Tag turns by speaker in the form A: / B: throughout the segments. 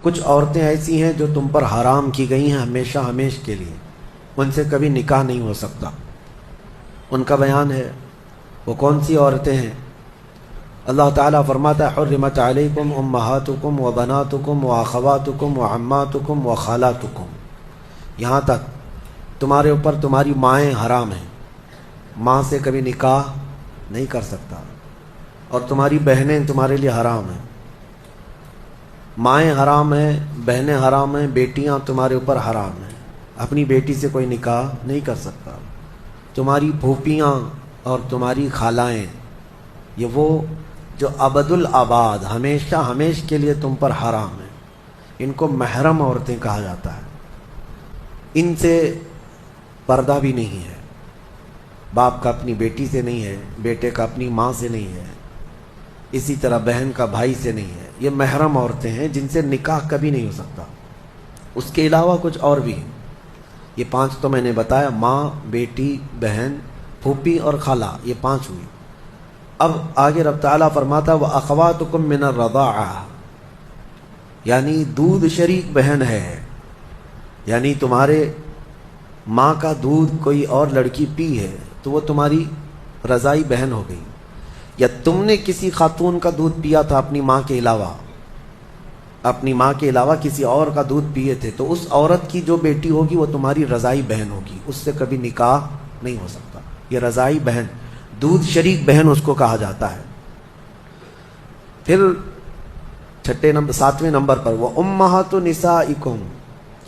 A: کچھ عورتیں ایسی ہیں جو تم پر حرام کی گئی ہیں ہمیشہ ہمیش کے لیے، ان سے کبھی نکاح نہیں ہو سکتا۔ ان کا بیان ہے، وہ کون سی عورتیں ہیں؟ اللہ تعالیٰ فرماتا ہے حرمت علیکم امہاتکم و بناتکم و اخواتکم و عماتکم و خالاتکم، یہاں تک تمہارے اوپر تمہاری مائیں حرام ہیں، ماں سے کبھی نکاح نہیں کر سکتا، اور تمہاری بہنیں تمہارے لیے حرام ہیں، مائیں حرام ہیں، بہنیں حرام ہیں، بیٹیاں تمہارے اوپر حرام ہیں، اپنی بیٹی سے کوئی نکاح نہیں کر سکتا۔ تمہاری پھوپھیاں اور تمہاری خالائیں، یہ وہ جو ابد الآباد ہمیشہ ہمیش کے لیے تم پر حرام ہیں، ان کو محرم عورتیں کہا جاتا ہے، ان سے پردہ بھی نہیں ہے، باپ کا اپنی بیٹی سے نہیں ہے، بیٹے کا اپنی ماں سے نہیں ہے، اسی طرح بہن کا بھائی سے نہیں ہے، یہ محرم عورتیں ہیں جن سے نکاح کبھی نہیں ہو سکتا۔ اس کے علاوہ کچھ اور بھی ہیں، یہ 5 تو میں نے بتایا، ماں، بیٹی، بہن، پھوپھی اور خالہ، یہ 5 ہوئی۔ اب آگے رب تعالیٰ فرماتا وَأَخَوَاتُكُم مِّنَ الرَّضَاعَةِ، یعنی دودھ شریک بہن ہے، یعنی تمہارے ماں کا دودھ کوئی اور لڑکی پی ہے تو وہ تمہاری رضائی بہن ہو گئی، یا تم نے کسی خاتون کا دودھ پیا تھا اپنی ماں کے علاوہ، اپنی ماں کے علاوہ کسی اور کا دودھ پیے تھے، تو اس عورت کی جو بیٹی ہوگی وہ تمہاری رضائی بہن ہوگی، اس سے کبھی نکاح نہیں ہو سکتا۔ یہ رضائی بہن، دودھ شریک بہن اس کو کہا جاتا ہے۔ پھر 7ویں نمبر پر وہ امہات نسائکم،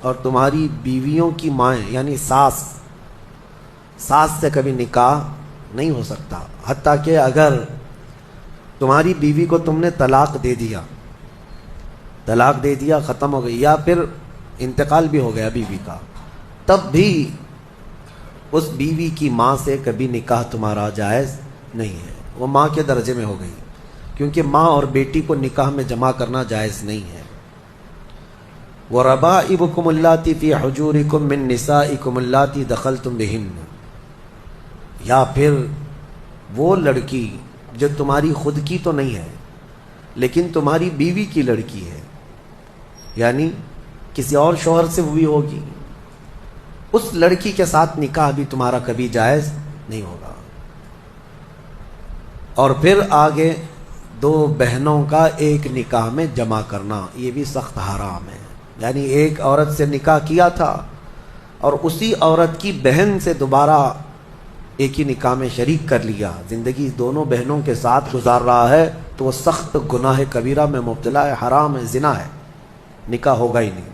A: اور تمہاری بیویوں کی مائیں، یعنی ساس سے کبھی نکاح نہیں ہو سکتا، حتیٰ کہ اگر تمہاری بیوی کو تم نے طلاق دے دیا ختم ہو گئی، یا پھر انتقال بھی ہو گیا بیوی کا، تب بھی اس بیوی کی ماں سے کبھی نکاح تمہارا جائز نہیں ہے، وہ ماں کے درجے میں ہو گئی، کیونکہ ماں اور بیٹی کو نکاح میں جمع کرنا جائز نہیں ہے۔ وَرَبَائِبُكُمُ اللَّاتِي فِي حُجُورِكُم مِّن نِّسَائِكُمُ اللَّاتِي دَخَلْتُم بِهِنَّ، یا پھر وہ لڑکی جو تمہاری خود کی تو نہیں ہے لیکن تمہاری بیوی کی لڑکی ہے، یعنی کسی اور شوہر سے ہوئی ہوگی، اس لڑکی کے ساتھ نکاح بھی تمہارا کبھی جائز نہیں ہوگا۔ اور پھر آگے 2 بہنوں کا ایک نکاح میں جمع کرنا، یہ بھی سخت حرام ہے، یعنی ایک عورت سے نکاح کیا تھا اور اسی عورت کی بہن سے دوبارہ ایک ہی نکاح میں شریک کر لیا، زندگی دونوں بہنوں کے ساتھ گزار رہا ہے، تو وہ سخت گناہ کبیرہ میں مبتلا ہے، حرام ہے، زنا ہے، نکاح ہوگا ہی نہیں۔